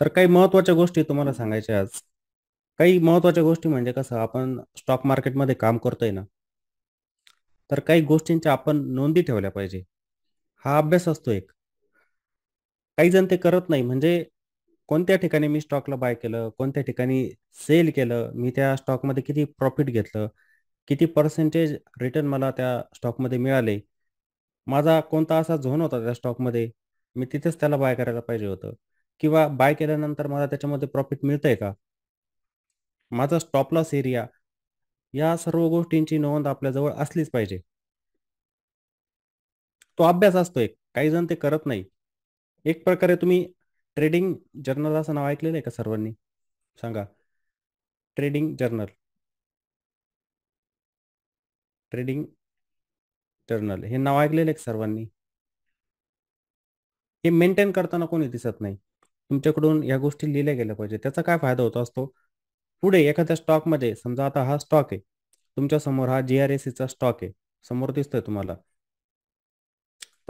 तर काही महत्त्वाच्या गोष्टी तुम्हाला सांगायच्या आज. काही महत्त्वाच्या गोष्टी म्हणजे कसं आपण स्टॉक मार्केटमध्ये काम करतोय ना, तर काही गोष्टींच्या आपण नोंदी ठेवल्या पाहिजे. हा अभ्यास असतो एक. काही जण ते करत नाही. म्हणजे कोणत्या ठिकाणी मी स्टॉकला बाय केलं, कोणत्या ठिकाणी सेल केलं, मी त्या स्टॉकमध्ये किती प्रॉफिट घेतलं, किती पर्सेंटेज रिटर्न मला त्या स्टॉकमध्ये मिळाले. माझा कोणता असा झोन होता त्या स्टॉकमध्ये, मी तिथेच त्याला बाय करायला पाहिजे होतं किंवा बाय केल्यानंतर मला त्याच्यामध्ये प्रॉफिट मिळतंय का? माझा स्टॉप लॉस एरिया या सर्व गोष्टींची नोंद आपल्याजवळ असलीच पाहिजे. तो अभ्यास असतो एक. काही जण ते करत नाही. एक प्रकारे तुम्ही ट्रेडिंग जर्नल असं नाव ऐकलेलं आहे का सर्वांनी? सांगा. ट्रेडिंग जर्नल, ट्रेडिंग जर्नल हे नाव ऐकलेलं आहे का सर्वांनी? हे मेंटेन करताना कोणी दिसत नाही. तुमच्याकडून या गोष्टी लिहिल्या गेल्या पाहिजे. त्याचा काय फायदा होत असतो? पुढे एखाद्या स्टॉकमध्ये समजा आता हा स्टॉक आहे. तुमच्यासमोर हा GRSचा स्टॉक आहे. समोर दिसतोय तुम्हाला.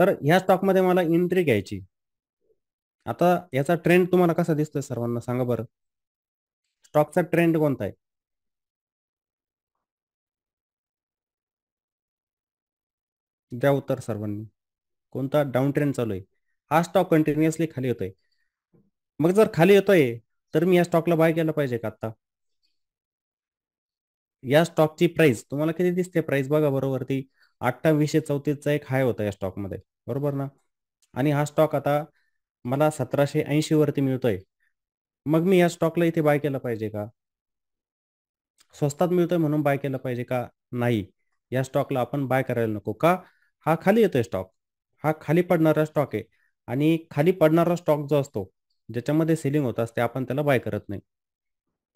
तर ह्या स्टॉकमध्ये मला एंट्री घ्यायची. आता याचा ट्रेंड तुम्हाला कसा दिसतोय सर्वांना सांगा बरं? स्टॉकचा ट्रेंड कोणता आहे? द्या उत्तर सर्वांनी. कोणता डाउन ट्रेंड चालू आहे? हा स्टॉक कंटिन्युअसली खाली येतोय. मग जर खाली येतोय, तर मी या स्टॉकला बाय केलं पाहिजे का आता? या स्टॉकची प्राइस तुम्हाला किती दिसते प्राइस बघा बरं वरती 2834 चा एक हाय होता या स्टॉकमध्ये. बरोबर ना? आणि हा स्टॉक आता मला 1780 वरती मिळतोय. मग मी या स्टॉकला इथे बाय केलं पाहिजे का? स्वस्तात मिळतोय म्हणून बाय केलं पाहिजे का? नाही. या स्टॉकला आपण बाय करायला नको. का? हा खाली येतोय स्टॉक. हा खाली पडणारा स्टॉक आहे आणि खाली पडणारा स्टॉक जो असतो, ज्याच्यामध्ये सेलिंग होत असते, आपण त्याला बाय करत नाही.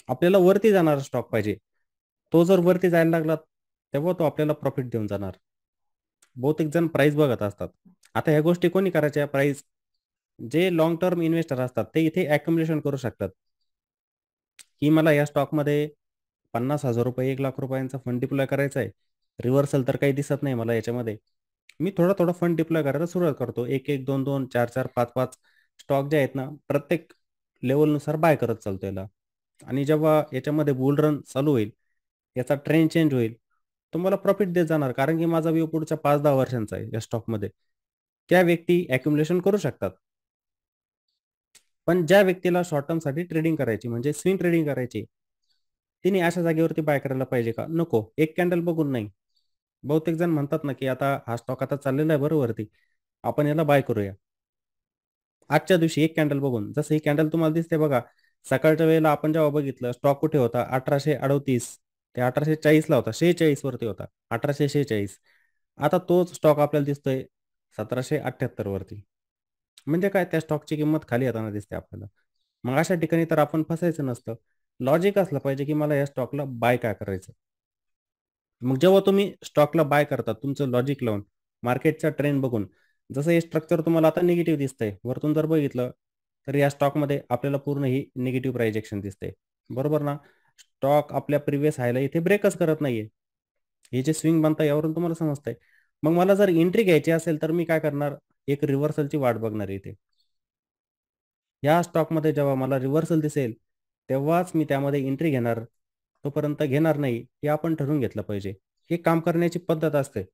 आपल्याला वरती जाणारा स्टॉक पाहिजे. तो जर वरती जायला लागला, तेव्हा तो आपल्याला प्रॉफिट देऊन जाणार. बहुतेक जण प्राईस बघत असतात. आता ह्या गोष्टी कोणी करायच्या प्राईस जे लाँग टर्म इन्व्हेस्टर असतात, ते इथे अॅक्युमुलेशन करू शकतात, की मला या स्टॉकमध्ये ₹50,000 ₹1,00,000 फंड डिप्लॉय करायचा आहे. रिव्हर्सल तर काही दिसत नाही मला याच्यामध्ये. मी थोडा-थोडा फंड डिप्लॉय करायला सुरुवात करतो. 1-1, 2-2, 4-4, 5-5 स्टॉक जे आहेत ना, प्रत्येक लेव्हलनुसार बाय करत चालतो याला. आणि जेव्हा याच्यामध्ये बुल रन चालू होईल, याचा ट्रेंड चेंज होईल, तो मला प्रॉफिट देत जाणार. कारण की माझा व्ह्यू पुढच्या 5-10 वर्षांचा आहे या स्टॉकमध्ये. त्या व्यक्ती अॅक्युमुलेशन करू शकतात. पण ज्या व्यक्तीला शॉर्ट टर्मसाठी ट्रेडिंग करायची म्हणजे स्विंग ट्रेडिंग करायची, तिने अशा जागेवरती बाय करायला पाहिजे का? नको. एक कॅन्डल बघून नाही. बहुतेक जण म्हणतात ना, की आता हा स्टॉक आता चाललेला आहे बरं वरती. आपण याला बाय करूया. आजच्या दिवशी एक कॅन्डल बघून. जसं ही कॅन्डल तुम्हाला दिसते बघा. सकाळच्या वेळेला आपण जेव्हा बघितलं स्टॉक कुठे होता? 1838 ते 1840 ला होता. 46 वरती होता. 1846. आता तोच स्टॉक आपल्याला दिसतोय 1778 वरती. म्हणजे काय त्या स्टॉकची किंमत खाली येताना दिसते आपल्याला. मग अशा ठिकाणी तर आपण फसायचं नसतं. लॉजिक असलं पाहिजे, की मला या स्टॉकला बाय का करायचं? मग जेव्हा तुम्ही स्टॉकला बाय करता तुमचं लॉजिक लावून, मार्केटचा ट्रेंड बघून, जसं हे स्ट्रक्चर तुम्हाला आता निगेटिव्ह दिसतंय. वरतून जर बघितलं, तर या स्टॉकमध्ये आपल्याला पूर्ण ही निगेटिव्ह प्राइजेक्शन दिसते. बरोबर ना? स्टॉक आपल्या प्रिव्हियस हायला इथे ब्रेकच करत नाहीये. हे जे स्विंग बनतं यावरून तुम्हाला समजतंय. मग मला जर एंट्री घ्यायची असेल, तर मी काय करणार? एक रिव्हर्सलची वाट बघणार इथे. या स्टॉकमध्ये जेव्हा मला रिव्हर्सल दिसेल, तेव्हाच मी त्यामध्ये एंट्री घेणार. तोपर्यंत घेणार नाही, हे आपण ठरवून घेतलं पाहिजे. ही काम करण्याची पद्धत असते.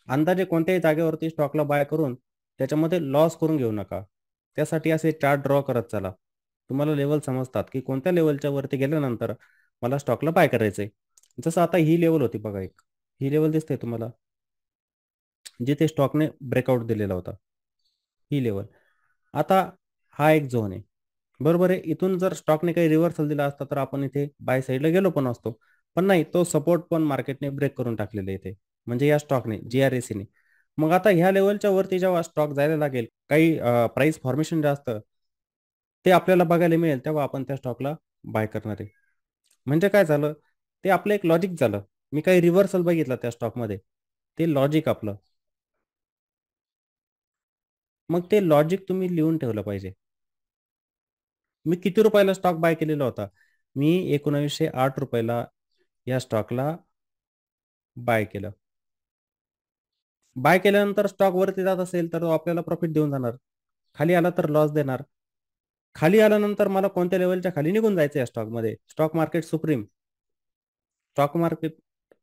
अंदाजे कोणत्याही जागेवरती स्टॉकला बाय करून त्याच्यामध्ये लॉस करून घेऊ नका. त्यासाठी असे चार्ट ड्रॉ करत चला. तुम्हाला लेव्हल समजतात, की कोणत्या लेव्हलच्या वरती गेल्यानंतर मला स्टॉकला बाय करायचंय. जसं आता ही लेव्हल होती बघा एक. ही लेव्हल दिसते तुम्हाला? जिथे स्टॉकने ब्रेकआउट दिलेला होता. ही लेव्हल. आता हा एक झोन आहे. बरोबर आहे. इथून जर स्टॉकने काही रिव्हर्सल दिला असता, तर आपण इथे बाय साइडला गेलो पण असतो. पण नाही, तो सपोर्ट पण मार्केटने ब्रेक करून टाकलेला आहे इथे. म्हणजे या स्टॉकने, GRSने. मग आता ह्या लेव्हलच्या वरती जेव्हा स्टॉक जायला लागेल, काही प्राइस फॉर्मेशन जे असतं, ते आपल्याला बघायला मिळेल, तेव्हा आपण त्या स्टॉकला बाय करणार आहे. म्हणजे काय झालं? ते आपलं एक लॉजिक झालं. मी काही रिव्हर्सल बघितला त्या स्टॉकमध्ये. ते लॉजिक आपलं. मग ते लॉजिक तुम्ही लिहून ठेवलं पाहिजे. मी किती रुपयाला स्टॉक बाय केलेला होता? मी ₹1908 या स्टॉकला बाय केलं. बाय केल्यानंतर स्टॉक वरती जात असेल, तर तो आपल्याला प्रॉफिट देऊन जाणार. खाली आला तर लॉस देणार. खाली आल्यानंतर मला कोणत्या लेवलच्या खाली निघून जायचं या स्टॉकमध्ये. Stock market supreme, stock market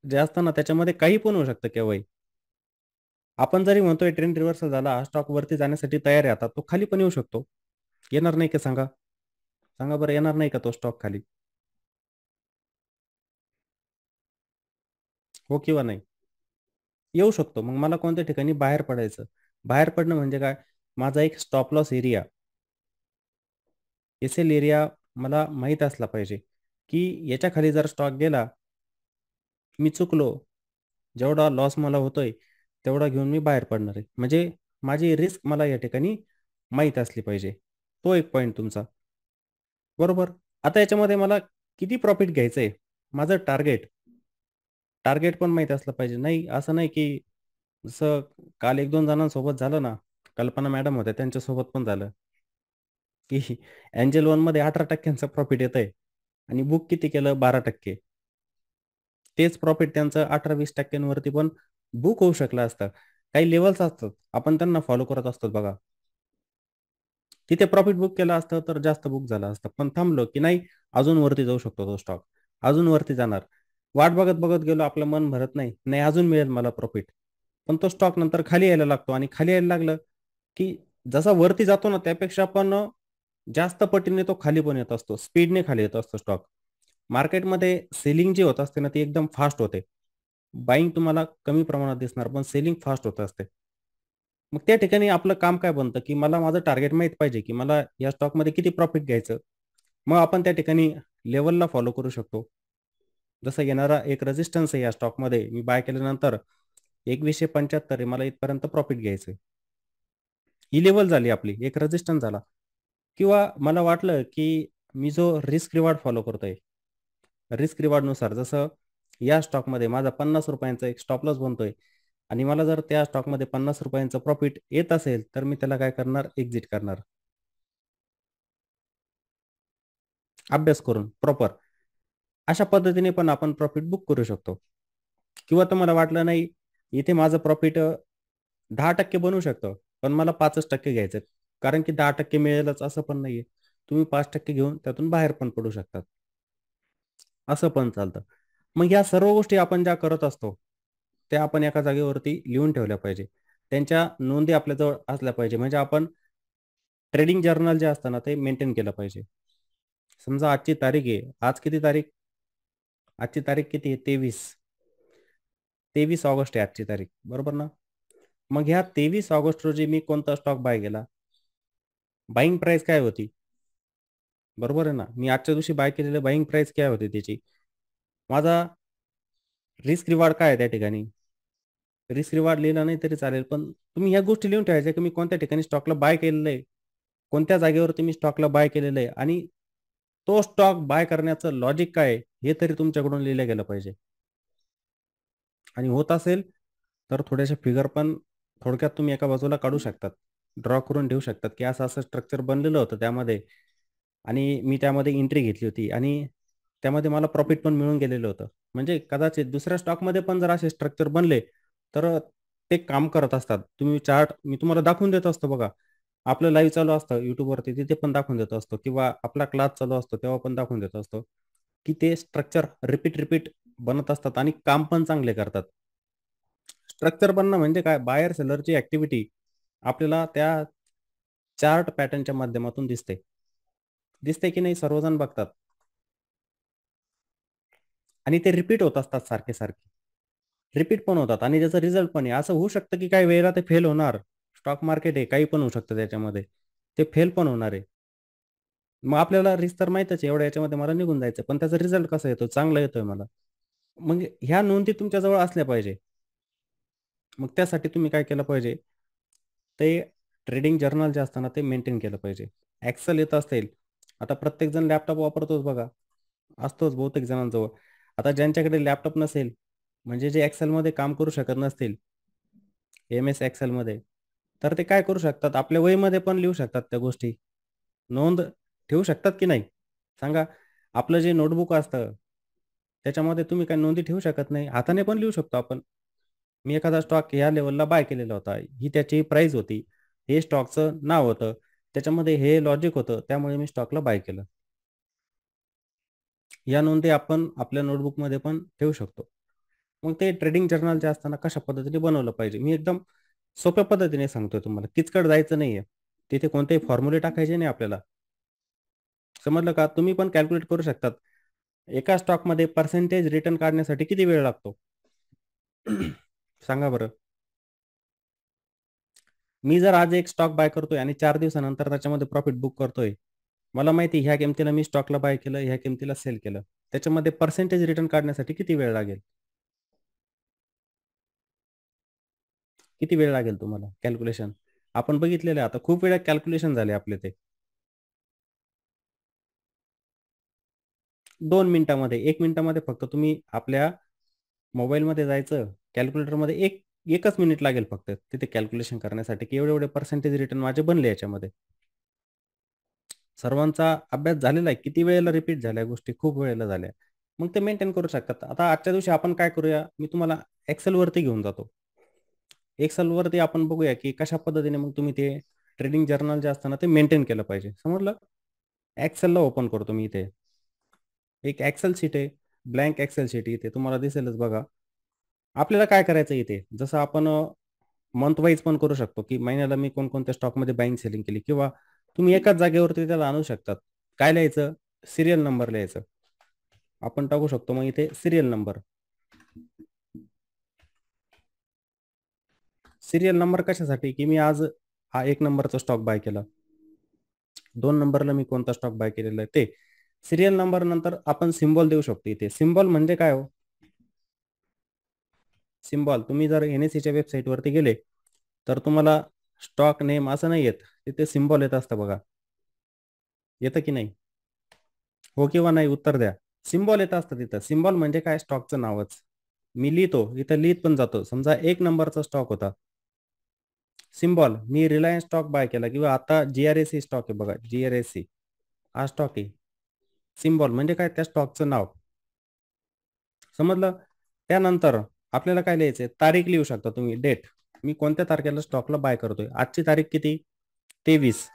जे असतं ना त्याच्यामध्ये काही पण होऊ शकतं केव्हाही. आपण जरी म्हणतोय ट्रेंड रिव्हर्सल झाला, हा स्टॉक वरती जाण्यासाठी तयार आहे आता, तो खाली पण येऊ शकतो. येणार नाही का सांगा? सांगा बरं, येणार नाही का तो स्टॉक खाली? हो किंवा नाही? येऊ शकतो. मग मला कोणत्या ठिकाणी बाहेर पडायचं. बाहेर पडणं म्हणजे काय? माझा एक stop loss area, SL area मला माहीत असला पाहिजे, की याच्या खाली जर स्टॉक गेला, मी चुकलो, जेवढा लॉस मला होतोय, तेवढा घेऊन मी बाहेर पडणार आहे. म्हणजे माझी रिस्क मला या ठिकाणी माहीत असली पाहिजे. तो एक पॉइंट तुमचा. बरोबर. आता याच्यामध्ये मला किती प्रॉफिट घ्यायचंय? माझं टार्गेट, टार्गेट पण माहीत असलं पाहिजे. नाही, असं नाही की जसं काल 1-2 जणांसोबत झालं ना, कल्पना मॅडम होत्या त्यांच्यासोबत पण झालं, की एंजल वनमध्ये 18% प्रॉफिट येतंय आणि बुक किती केलं? 12%. तेच प्रॉफिट त्यांचं 18-20% वरती पण बुक होऊ शकलं असतं. काही लेव्हल्स असतात. आपण त्यांना फॉलो करत असतो बघा. तिथे प्रॉफिट बुक केलं असतं तर जास्त बुक झालं असतं. पण थांबलो, की नाही अजून वरती जाऊ शकतो तो स्टॉक. अजून वरती जाणार. वाट बघत गेलो आपलं मन भरत नाही. नाही अजून मिळेल मला प्रॉफिट. पण तो स्टॉक नंतर खाली यायला लागतो आणि खाली यायला लागलं, की जसा वरती जातो ना त्यापेक्षा पण जास्त पटीने तो खाली पण येत असतो. स्पीडने खाली येत असतो स्टॉक. मार्केटमध्ये सेलिंग जी होत असते ना ती एकदम फास्ट होते. बायिंग तुम्हाला कमी प्रमाणात दिसणार, पण सेलिंग फास्ट होत असते. मग त्या ठिकाणी आपलं काम काय बनतं, की मला माझं टार्गेट माहीत पाहिजे, की मला या स्टॉकमध्ये किती प्रॉफिट घ्यायचं. मग आपण त्या ठिकाणी लेव्हलला फॉलो करू शकतो. जसं येणारा एक रेझिस्टन्स आहे या स्टॉकमध्ये मी बाय केल्यानंतर 2175 आहे. मला इथपर्यंत प्रॉफिट घ्यायचंय. ही लेव्हल झाली आपली, एक रेझिस्टन्स झाला. किंवा मला वाटलं, की मी जो रिस्क रिवॉर्ड फॉलो करतोय, रिस्क रिवॉर्डनुसार जसं या स्टॉकमध्ये माझा ₹50 एक स्टॉप लॉस बनतोय आणि मला जर त्या स्टॉकमध्ये ₹50 प्रॉफिट येत असेल, तर मी त्याला काय करणार? एक्झिट करणार. अभ्यास करून प्रॉपर. अशा पद्धतीने पण आपण प्रॉफिट बुक करू शकतो. किंवा तुम्हाला वाटलं नाही, इथे माझं प्रॉफिट 10% बनू शकतं, पण मला 5% घ्यायचं आहे. कारण की 10% मिळेलच असं पण नाहीये. तुम्ही 5% घेऊन त्यातून बाहेर पण पडू शकतात. असं पण चालतं. मग या सर्व गोष्टी आपण ज्या करत असतो, त्या आपण एका जागेवरती लिहून ठेवल्या पाहिजे. त्यांच्या नोंदी आपल्याजवळ असल्या पाहिजे. म्हणजे आपण ट्रेडिंग जर्नल जे असतं ना, ते मेंटेन केलं पाहिजे. समजा आजची तारीख आहे. आज किती तारीख? आजची तारीख किती आहे? 23 ऑगस्ट आहे आजची तारीख. बरोबर ना? मग ह्या 23 ऑगस्ट रोजी मी कोणता स्टॉक बाय केला? बायिंग प्राइस काय होती? बरोबर आहे ना? मी आजच्या दिवशी बाय केलेलं बायिंग प्राइस काय होती त्याची? माझा रिस्क रिवॉर्ड काय आहे त्या ठिकाणी? रिस्क रिवॉर्ड लिहिला नाही तरी चालेल, पण तुम्ही ह्या गोष्टी लिहून ठेवायच्या, की मी कोणत्या ठिकाणी स्टॉकला बाय केलेलं आहे. कोणत्या जागेवरती मी स्टॉकला बाय केलेलं आहे आणि तो स्टॉक बाय करण्याचं लॉजिक काय आहे? हे तरी तुमच्याकडून लिहिलं गेलं पाहिजे. आणि होत असेल, तर थोड्याशा फिगर पण थोडक्यात तुम्ही एका बाजूला काढू शकतात. ड्रॉ करून ठेवू शकतात, की असं-असं स्ट्रक्चर बनलेलं होतं त्यामध्ये आणि मी त्यामध्ये एंट्री घेतली होती आणि त्यामध्ये मला प्रॉफिट पण मिळून गेलेलं होतं. म्हणजे कदाचित दुसऱ्या स्टॉकमध्ये पण जर असे स्ट्रक्चर बनले, तर ते काम करत असतात. तुम्ही चार्ट मी तुम्हाला दाखवून देत असतो बघा. आपलं लाईव्ह चालू असतं YouTubeवरती तिथे पण दाखवून देत असतो किंवा आपला क्लास चालू असतो तेव्हा पण दाखवून देत असतो, की ते स्ट्रक्चर रिपीट बनत असतात आणि काम पण चांगले करतात. स्ट्रक्चर बनणं म्हणजे काय? बायर सेलरची ॲक्टिव्हिटी आपल्याला त्या चार्ट पॅटर्नच्या माध्यमातून दिसते. दिसते की नाही सर्वजण बघतात आणि ते रिपीट होत असतात सारखे-सारखे. रिपीट पण होतात आणि त्याचा रिझल्ट पण आहे. असं होऊ शकतं की काही वेळेला ते फेल होणार. स्टॉक मार्केट आहे, काही पण होऊ शकतं त्याच्यामध्ये. ते फेल पण होणार आहे. मग आपल्याला रिस्क तर माहीतच आहे, एवढ्या याच्यामध्ये मला निघून जायचं. पण त्याचा रिझल्ट कसा येतो? चांगला येतोय मला. मग ह्या नोंदी तुमच्याजवळ असल्या पाहिजे. मग त्यासाठी तुम्ही काय केलं पाहिजे? ते ट्रेडिंग जर्नल जे असतं ना, ते मेंटेन केलं पाहिजे. Excel येत असेल, आता प्रत्येकजण लॅपटॉप वापरतोच बघा. असतोच बहुतेक जणांजवळ. आता ज्यांच्याकडे लॅपटॉप नसेल, म्हणजे जे Excelमध्ये काम करू शकत नसतील, MS Excelमध्ये, तर ते काय करू शकतात, आपल्या वहीमध्ये पण लिहू शकतात त्या गोष्टी. नोंद ठेवू शकतात की नाही? सांगा. आपलं जे नोटबुक असतं, त्याच्यामध्ये तुम्ही काही नोंदी ठेवू शकत नाही. हाताने पण लिहू शकतो आपण. मी एखादा स्टॉक ह्या लेव्हलला बाय केलेला होता. ही त्याची प्राईस होती. हे स्टॉकचं नाव होतं. त्याच्यामध्ये हे लॉजिक होतं, त्यामुळे मी स्टॉकला बाय केलं. या नोंदी आपण आपल्या नोटबुकमध्ये पण ठेवू शकतो. मग ते ट्रेडिंग जर्नल जे असतं ना, कशा पद्धतीने बनवलं पाहिजे. मी एकदम सोप्या पद्धतीने सांगतोय तुम्हाला. किचकट जायचं नाहीये. तिथे कोणतेही फॉर्म्युले टाकायचे नाही आपल्याला. समजलं का? तुम्ही पण कॅल्क्युलेट करू शकतात. एका स्टॉकमध्ये पर्सेंटेज रिटर्न काढण्यासाठी किती वेळ लागतो? सांगा बरं. मी जर आज एक स्टॉक बाय करतोय आणि 4 दिवसानंतर त्याच्यामध्ये प्रॉफिट बुक करतोय. मला माहिती आहे ह्या किमतीला मी स्टॉकला बाय केलं, ह्या किमतीला सेल केलं. त्याच्यामध्ये पर्सेंटेज रिटर्न काढण्यासाठी किती वेळ लागेल? किती वेळ लागेल तुम्हाला कॅल्क्युलेशन? आपण बघितलेलं आहे आता खूप वेळा कॅल्क्युलेशन झाले आपले ते. 2 मिनिटामध्ये, 1 मिनिटामध्ये फक्त तुम्ही आपल्या मोबाईलमध्ये जायचं, कॅल्क्युलेटरमध्ये एकच मिनिट लागेल फक्त तिथे कॅल्क्युलेशन करण्यासाठी, की एवढे-एवढे पर्सेंटेज रिटर्न माझे बनले याच्यामध्ये. सर्वांचा अभ्यास झालेला आहे. किती वेळेला रिपीट झाल्या गोष्टी, खूप वेळेला झाल्या. मग ते मेंटेन करू शकतात. आता आजच्या दिवशी आपण काय करूया, मी तुम्हाला Excelवरती घेऊन जातो. Excelवरती आपण बघूया, की कशा पद्धतीने मग तुम्ही ते ट्रेडिंग जर्नल जे असतं ना, ते मेंटेन केलं पाहिजे. समजलं? Excelला ओपन करतो मी इथे. एक एक्सेल शीट आहे. ब्लँक एक्सेल शीट इथे तुम्हाला दिसेलच बघा. आपल्याला काय करायचं इथे, जसं आपण मंथ वाईज पण करू शकतो, की महिन्याला मी कोणकोणत्या स्टॉकमध्ये बायिंग सेलिंग केली किंवा तुम्ही एकाच जागेवरती त्याला आणू शकतात. काय लिहायचं? सीरियल नंबर लिहायचं. आपण टाकू शकतो मग इथे सीरियल नंबर. सीरियल नंबर कशासाठी? की मी आज हा 1 नंबरचा स्टॉक बाय केला. 2 नंबरला मी कोणता स्टॉक बाय केलेला आहे ते. सीरियल नंबर नंतर आपण सिम्बॉल देऊ शकतो इथे. सिम्बॉल म्हणजे काय हो? सिम्बॉल तुम्ही जर NSEच्या वेबसाईटवरती गेले, तर तुम्हाला स्टॉक नेम असं नाही येत. तिथे सिम्बॉल येत असतं बघा. येतं की नाही? हो किंवा नाही उत्तर द्या. सिम्बॉल येत असतं तिथं. सिम्बॉल म्हणजे काय? स्टॉकचं नावच. मी लिहितो, इथं लिहित पण जातो. समजा 1 नंबरचा स्टॉक होता. सिम्बॉल मी रिलायन्स स्टॉक बाय केला किंवा आता GRSE स्टॉक आहे बघा, GRSE हा स्टॉक आहे. सिम्बॉल म्हणजे काय? त्या स्टॉकचं नाव. समजलं? त्यानंतर आपल्याला काय लिहायचंय? तारीख लिहू शकता तुम्ही, डेट. मी कोणत्या तारखेला स्टॉकला बाय करतोय. आजची तारीख किती? 23.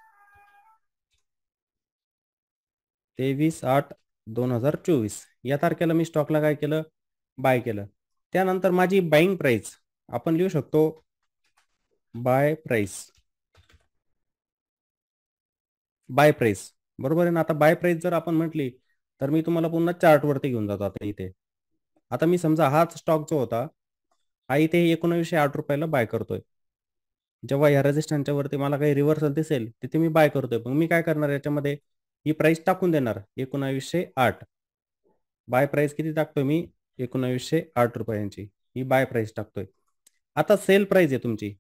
23/8/2024 या तारखेला मी स्टॉकला काय केलं? बाय केलं. त्यानंतर माझी बायिंग प्राइस आपण लिहू शकतो बाय प्राइस. Bye price. बरोबर आहे ना? आता बाय प्राइस जर आपण म्हटली, तर मी तुम्हाला पुन्हा चार्टवरती घेऊन जातो आता इथे. आता मी समजा हाच स्टॉक जो होता, हा इथे ₹1908 ला बाय करतोय. जेव्हा या रेझिस्टन्सच्या वरती मला काही रिव्हर्सल दिसेल, तिथे मी बाय करतोय. मग मी काय करणार याच्यामध्ये, ही प्राइस टाकून देणार 1908. बाय प्राइस किती टाकतोय मी? ₹1908 ही बाय प्राइस टाकतोय. आता सेल प्राइस आहे तुमची.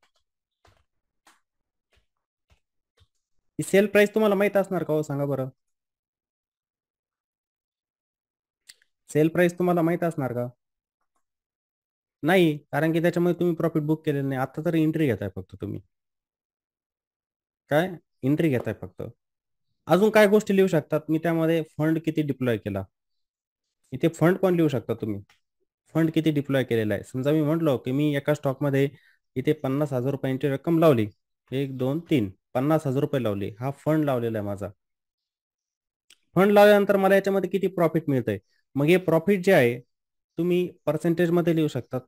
ही सेल प्राइस तुम्हाला माहीत असणार का हो सांगा बरं? सेल प्राइस तुम्हाला माहीत असणार का? नाही, कारण की त्याच्यामध्ये तुम्ही प्रॉफिट बुक केलेलं नाही. आता तर एंट्री घेताय फक्त तुम्ही. काय? एंट्री घेताय फक्त. अजून काय गोष्टी लिहू शकतात? मी त्यामध्ये फंड किती डिप्लॉय केला. इथे फंड पण लिहू शकता तुम्ही. फंड किती डिप्लॉय केलेला आहे. समजा मी म्हटलो, की मी एका स्टॉकमध्ये इथे ₹50,000 ची रक्कम लावली. 1, 2, 3 ₹50,000 लावले. हा फंड लावलेला आहे माझा. फंड लावल्यानंतर मला याच्यामध्ये किती प्रॉफिट मिळतंय. मग हे प्रॉफिट जे आहे, तुम्ही पर्सेंटेजमध्ये लिहू शकतात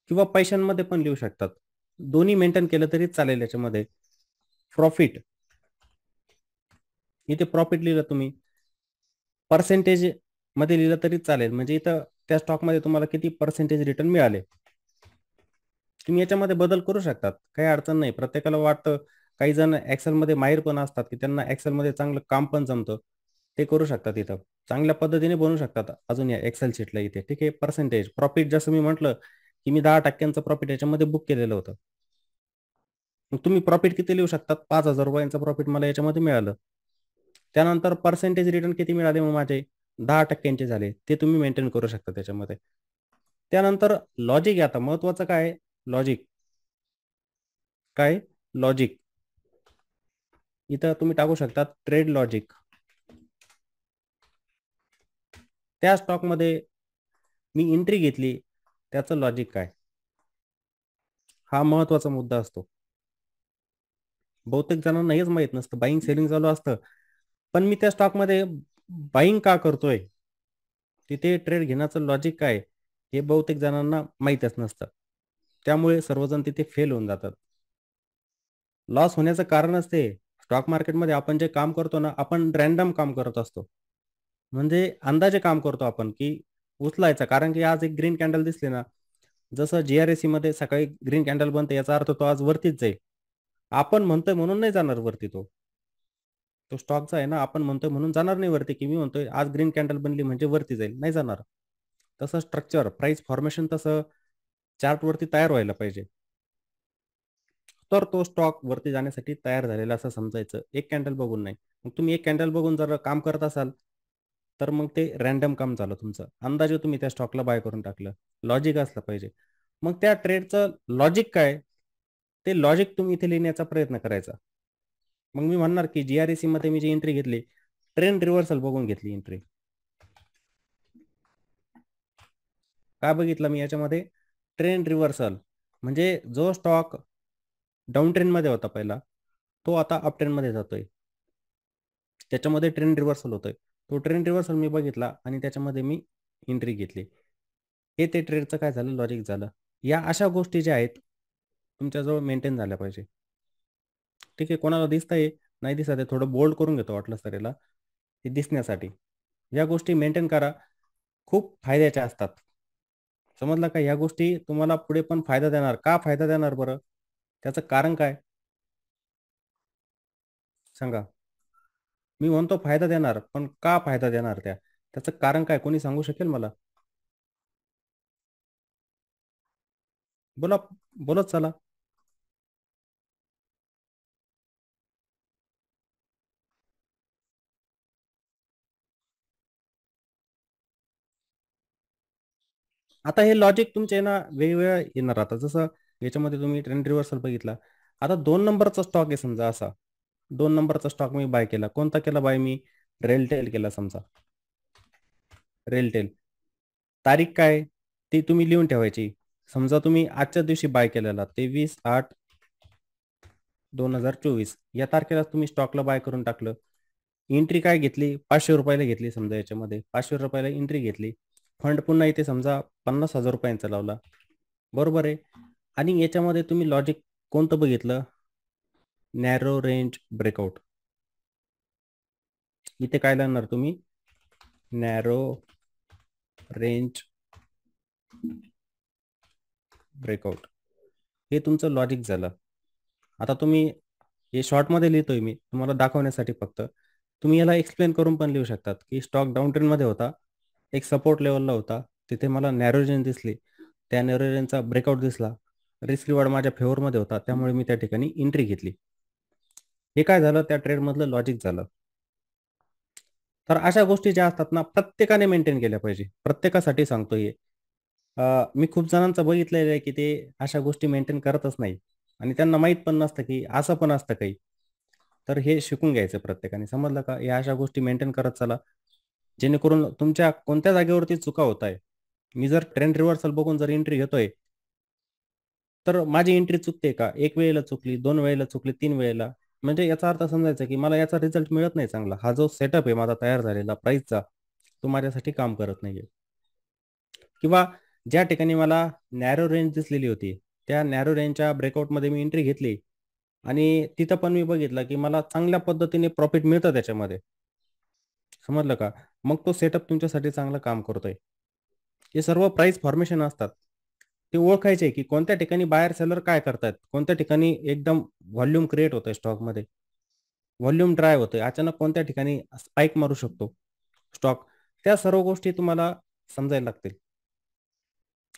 किंवा पैशांमध्ये पण लिहू शकतात. दोन्ही मेंटेन केलं तरी चालेल याच्यामध्ये. प्रॉफिट इथे प्रॉफिट लिहिलं तुम्ही. पर्सेंटेजमध्ये लिहिलं तरी चालेल. म्हणजे इथं त्या स्टॉकमध्ये तुम्हाला किती पर्सेंटेज रिटर्न मिळाले. तुम्ही याच्यामध्ये बदल करू शकतात. काही अडचण नाही. प्रत्येकाला वाटतं काही जण Excelमध्ये माहीर पण असतात, की त्यांना Excelमध्ये चांगलं काम पण जमतं. ते करू शकतात इथं. चांगल्या पद्धतीने बनवू शकतात अजून या एक्सेल शीटला इथे. ठीक आहे. पर्सेंटेज, प्रॉफिट जसं मी म्हटलं, की मी 10% प्रॉफिट याच्यामध्ये बुक केलेलं होतं. मग तुम्ही प्रॉफिट किती लिहू शकतात? ₹5,000 प्रॉफिट मला याच्यामध्ये मिळालं. त्यानंतर पर्सेंटेज रिटर्न किती मिळाले मग माझे? 10% झाले. ते तुम्ही मेंटेन करू शकता त्याच्यामध्ये. त्यानंतर लॉजिक आहे आता महत्त्वाचं काय आहे? लॉजिक. काय? लॉजिक. इथं तुम्ही टाकू शकता ट्रेड लॉजिक. त्या स्टॉकमध्ये मी एंट्री घेतली, त्याचं लॉजिक काय? हा महत्त्वाचा मुद्दा असतो. बहुतेक जणांना हेच माहित नसतं, बाईंग सेलिंग चालू असतं, पण मी त्या स्टॉकमध्ये बाईंग का करतोय, तिथे ट्रेड घेण्याचं लॉजिक काय हे बहुतेक जणांना माहीतच नसतं. त्यामुळे सर्वजण तिथे फेल होऊन जातात. लॉस होण्याचं कारणच ते स्टॉक मार्केटमध्ये आपण जे काम करतो ना, आपण रँडम काम करत असतो. म्हणजे अंदाजे काम करतो आपण, की उचलायचा. कारण की आज एक ग्रीन कॅन्डल दिसली ना, जसं जी-आर-एस-सीमध्ये सकाळी ग्रीन कॅन्डल बनते याचा अर्थ तो आज वरतीच जाईल. आपण म्हणतोय म्हणून नाही जाणार वरती तो. तो स्टॉकचा आहे ना, आपण म्हणतोय म्हणून जाणार नाही वरती, की मी म्हणतोय आज ग्रीन कॅन्डल बनली म्हणजे वरती जाईल. नाही जाणार. तसं स्ट्रक्चर, प्राइस फॉर्मेशन तसं चार्टवरती तयार व्हायला पाहिजे. तर तो स्टॉक वरती जाण्यासाठी तयार झालेला असं समजायचं. एक कॅन्डल बघून नाही. मग तुम्ही एक कॅन्डल बघून जर काम करत असाल, तर मग ते रँडम काम झालं तुमचं. अंदाजे तुम्ही त्या स्टॉकला बाय करून टाकलं. लॉजिक असलं पाहिजे. मग त्या ट्रेडचं लॉजिक काय? ते लॉजिक तुम्ही इथे लिहिण्याचा प्रयत्न करायचा. मग मी म्हणणार, की जी-आर-एस-सीमध्ये मी जी एंट्री घेतली, ट्रेंड रिव्हर्सल बघून घेतली एंट्री. काय बघितलं मी याच्यामध्ये? Trend reversal. म्हणजे जो स्टॉक डाउन ट्रेंडमध्ये होता पहिला, तो आता अप ट्रेंडमध्ये जातोय. त्याच्यामध्ये ट्रेंड रिव्हर्सल होतोय. तो ट्रेंड रिव्हर्सल मी बघितला आणि त्याच्यामध्ये मी एंट्री घेतली. हे ते ट्रेडचं काय झालं लॉजिक झालं. या अशा गोष्टी ज्या आहेत, तुमच्याजवळ मेंटेन झाल्या पाहिजे. ठीक आहे, कोणाला दिसतंय, नाही दिसत आहे, थोडं बोल्ड करून घेतो वाटलंच तर याला, ते दिसण्यासाठी. या गोष्टी मेंटेन करा. खूप फायद्याच्या असतात. समजलं का? ह्या गोष्टी तुम्हाला पुढे पण फायदा देणार. का फायदा देणार बरं? त्याचं कारण काय? सांगा. मी म्हणतो फायदा देणार, पण का फायदा देणार त्या? त्याचं कारण काय? कोणी सांगू शकेल मला? बोला, बोलत चला. आता हे लॉजिक तुमचे ना वेगवेगळ्या येणार आता. जसं याच्यामध्ये तुम्ही ट्रेंड रिव्हर्सल बघितला. आता 2 नंबरचा स्टॉक आहे समजा असा. 2 नंबरचा स्टॉक मी बाय केला. कोणता केला बाय मी? रेलटेल केला समजा. रेलटेल. तारीख काय? ती तुम्ही लिहून ठेवायची. समजा तुम्ही आजच्या दिवशी बाय केलेला 23/8/2024 या तारखेला तुम्ही स्टॉकला बाय करून टाकलं. एंट्री काय घेतली? ₹500 ला घेतली समजा याच्यामध्ये. ₹500 ला एंट्री घेतली. फंड पुन्हा इथे समजा ₹50,000 लावला. बरोबर आहे. आणि याच्यामध्ये तुम्ही लॉजिक कोणतं बघितलं? Narrow range breakout. इथे काय लावणार तुम्ही? Narrow range breakout. हे तुमचं लॉजिक झालं. आता तुम्ही हे शॉर्टमध्ये लिहितोय मी तुम्हाला दाखवण्यासाठी फक्त. तुम्ही याला एक्सप्लेन करून पण लिहू शकतात, की स्टॉक डाउन ट्रेंडमध्ये होता. एक सपोर्ट लेव्हलला होता. तिथे मला नॅरो रेंज दिसली. त्या नॅरो रेंजचा ब्रेकआउट दिसला. रिस्क रिवॉर्ड माझ्या फेवरमध्ये होता. त्यामुळे मी त्या ठिकाणी एंट्री घेतली. हे काय झालं? त्या ट्रेडमधलं लॉजिक झालं. तर अशा गोष्टी ज्या असतात ना, प्रत्येकाने मेंटेन केल्या पाहिजे. प्रत्येकासाठी सांगतो हे. मी खूप जणांचं बघितलेलं आहे, की ते अशा गोष्टी मेंटेन करतच नाही आणि त्यांना माहीत पण नसतं, की असं पण असतं काही. तर हे शिकून घ्यायचं प्रत्येकाने. समजलं का? या अशा गोष्टी मेंटेन करत चला. जेणेकरून तुमच्या कोणत्या जागेवरती चुका होत आहे. मी जर ट्रेंड रिव्हर्सल बघून जर एंट्री घेतोय, तर माझी एंट्री चुकते का? 1 वेळेला चुकली, 2 वेळेला चुकली, 3 वेळेला. म्हणजे याचा अर्थ समजायचा, की मला याचा रिझल्ट मिळत नाही चांगला. हा जो सेटअप आहे माझा तयार झालेला प्राइसचा, तो माझ्यासाठी काम करत नाहीये. किंवा ज्या ठिकाणी मला नॅरो रेंज दिसलेली होती, त्या नॅरो रेंजच्या ब्रेकआउटमध्ये मी एंट्री घेतली आणि तिथं पण मी बघितलं, की मला चांगल्या पद्धतीने प्रॉफिट मिळतं त्याच्यामध्ये. समजलं का? मग तो सेटअप तुमच्यासाठी चांगलं काम करतोय. हे सर्व प्राइस फॉर्मेशन असतात. ते ओळखायचे, की कोणत्या ठिकाणी बायर सेलर काय करतायत. कोणत्या ठिकाणी एकदम व्हॉल्यूम क्रिएट होतोय स्टॉकमध्ये. व्हॉल्यूम ड्राय होतोय. अचानक कोणत्या ठिकाणी स्पाइक मारू शकतो स्टॉक. त्या सर्व गोष्टी तुम्हाला समजायला लागतील.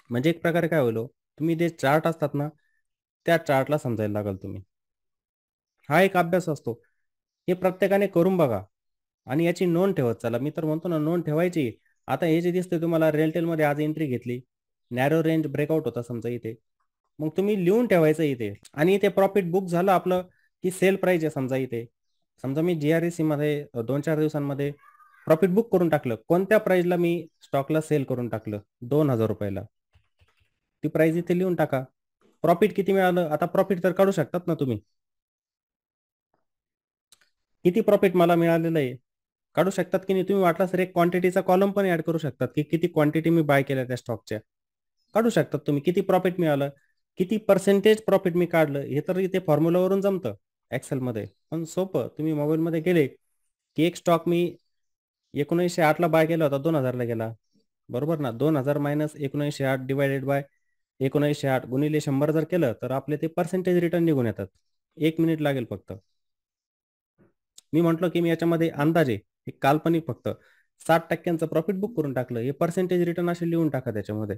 म्हणजे एक प्रकारे काय होईल हो, तुम्ही जे चार्ट असतात ना, त्या चार्टला समजायला लागाल तुम्ही. हा एक अभ्यास असतो. हे प्रत्येकाने करून बघा आणि याची नोंद ठेवत चला. मी तर म्हणतो ना, नोंद ठेवायची. आता हे जे दिसतंय तुम्हाला रेलटेलमध्ये आज एंट्री घेतली. नॅरो रेंज ब्रेकआउट होता समजा इथे. मग तुम्ही लिहून ठेवायचं इथे आणि इथे प्रॉफिट बुक झालं आपलं, की सेल प्राईस आहे समजा इथे. समजा मी जी-आर-एस-सीमध्ये 2-4 दिवसांमध्ये प्रॉफिट बुक करून टाकलं. कोणत्या प्राईसला मी स्टॉकला सेल करून टाकलं? ₹2000 ला. ती प्राईस इथे लिहून टाका. प्रॉफिट किती मिळालं? आता प्रॉफिट तर काढू शकतात ना तुम्ही. किती प्रॉफिट मला मिळालेलं आहे काढू शकतात की नाही. तुम्ही वाटला सर एक क्वांटिटीचा कॉलम पण ऍड करू शकतात की किती क्वांटिटी मी बाय केल्या त्या स्टॉकच्या. काढू शकतात तुम्ही किती प्रॉफिट मिळालं, किती पर्सेंटेज प्रॉफिट मी काढलं, हे तर इथे फॉर्म्युलावरून जमतं एक्सेलमध्ये. पण सोपं तुम्ही मोबाईलमध्ये गेले की एक स्टॉक मी 1908 ला बाय केला होता, 2000 ला गेला. बरोबर ना? 2000 मायनस 1908 डिवायडेड बाय 1908 गुणिले 100 जर केलं तर आपले ते पर्सेंटेज रिटर्न निघून येतात. 1 मिनिट लागेल फक्त. मी म्हटलो की मी याच्यामध्ये अंदाजे एक काल्पनिक फक्त 60% प्रॉफिट बुक करून टाकलं. हे पर्सेंटेज रिटर्न असे लिहून टाका त्याच्यामध्ये.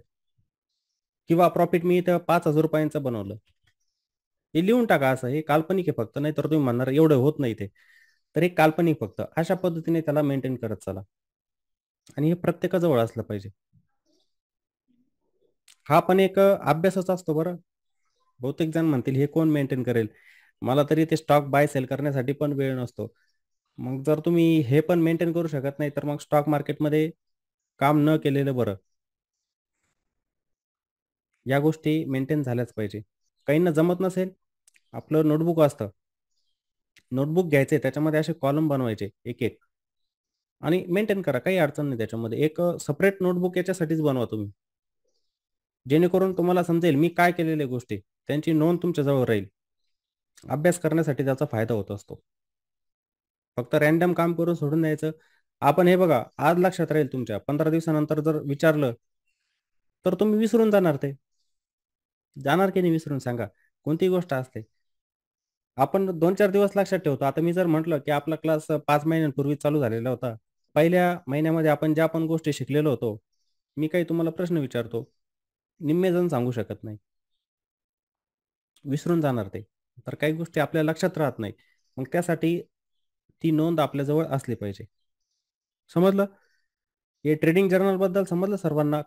किंवा प्रॉफिट मी इथं ₹5000 बनवलं. हे लिहून टाका असं. हे काल्पनिक आहे फक्त. नाहीतर तुम्ही म्हणणार एवढं होत नाही ते. तर हे काल्पनिक फक्त. अशा पद्धतीने त्याला मेंटेन करत चला. आणि हे प्रत्येकाजवळ असलं पाहिजे. हा पण एक अभ्यासच असतो बरं. बहुतेक जण म्हणतील हे कोण मेंटेन करेल? मला तरी ते स्टॉक बाय सेल करण्यासाठी पण वेळ नसतो. मग जर तुम्ही हे पण मेंटेन करू शकत नाही, तर मग स्टॉक मार्केटमध्ये काम न केलेलं बरं. या गोष्टी मेंटेन झाल्याच पाहिजे. काहींना जमत नसेल, आपलं नोटबुक असतं. नोटबुक घ्यायचे त्याच्यामध्ये असे कॉलम बनवायचे एक-एक आणि मेंटेन करा. काही अडचण नाही त्याच्यामध्ये. एक सेपरेट नोटबुक याच्यासाठीच बनवा तुम्ही. जेणेकरून तुम्हाला समजेल मी काय केलेल्या गोष्टी. त्यांची नोंद तुमच्याजवळ राहील. अभ्यास करण्यासाठी त्याचा फायदा होत असतो. फक्त रँडम काम करून सोडून द्यायचं. आपण हे बघा, आज लक्षात राहील तुमच्या. 15 दिवसानंतर जर विचारलं, तर तुम्ही विसरून जाणार ते. जाणार की नाही विसरून सांगा? कोणतीही गोष्ट असते. आपण 2-4 दिवस लक्षात ठेवतो. आता मी जर म्हटलं, की आपला क्लास 5 महिन्यांपूर्वी चालू झालेला होता. पहिल्या महिन्यामध्ये आपण ज्या पण गोष्टी शिकलेलो होतो, मी काही तुम्हाला प्रश्न विचारतो. निम्मे जण सांगू शकत नाही. विसरून जाणार ते. तर काही गोष्टी आपल्या लक्षात राहत नाही. मग त्यासाठी ती नोंद आपल्याजवळ असली पाहिजे. समजलं? हे ट्रेडिंग जर्नलबद्दल समजलं सर्वांना.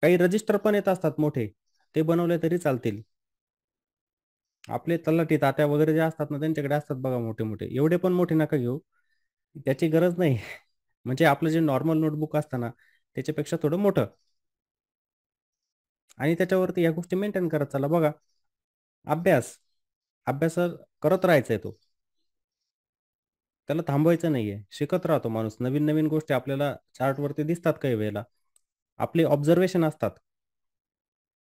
काही रजिस्टर पण येत असतात मोठे. ते बनवले तरी चालतील. आपले तलाठी, तात्या वगैरे जे असतात ना, त्यांच्याकडे असतात बघा मोठे-मोठे. एवढे पण मोठे नका घेऊ. त्याची गरज नाही. म्हणजे आपलं जे नॉर्मल नोटबुक असतं ना, त्याच्यापेक्षा थोडं मोठं आणि त्याच्यावरती ह्या गोष्टी मेंटेन करत चला. बघा, अभ्यास, अभ्यास करत राहायचा आहे तो. त्याला थांबवायचं नाहीये. शिकत राहतो माणूस. नवीन-नवीन गोष्टी आपल्याला चार्टवरती दिसतात काही वेळेला. आपले ऑब्झर्वेशन असतात.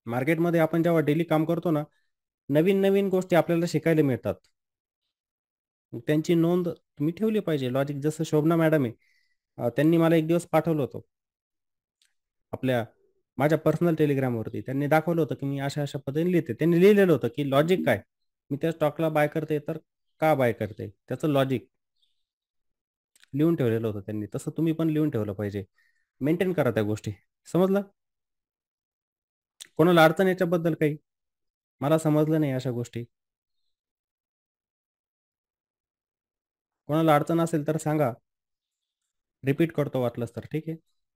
मार्केटमध्ये आपण जेव्हा डेली काम करतो ना, नवीन-नवीन गोष्टी आपल्याला शिकायला मिळतात. मग त्यांची नोंद तुम्ही ठेवली पाहिजे. लॉजिक जसं शोभना मॅडम आहे. त्यांनी मला एक दिवस पाठवलं होतं. आपल्या माझ्या पर्सनल टेलिग्रामवरती. त्यांनी दाखवलं होतं, की मी अशा-अशा पद्धतीने लिहिते. त्यांनी लिहिलेलं होतं, की लॉजिक काय? मी त्या स्टॉकला बाय करते, तर का बाय करते? त्याचं लॉजिक लिहून ठेवलेलं होतं त्यांनी. तसं तुम्ही पण लिहून ठेवलं पाहिजे. मेंटेन करा त्या गोष्टी. समजलं? कोणाला अडचण याच्याबद्दल काही? मला समजलं नाही अशा गोष्टी. कोणाला अडचण असेल तर सांगा. रिपीट करतो वाटलंच तर. ठीक आहे.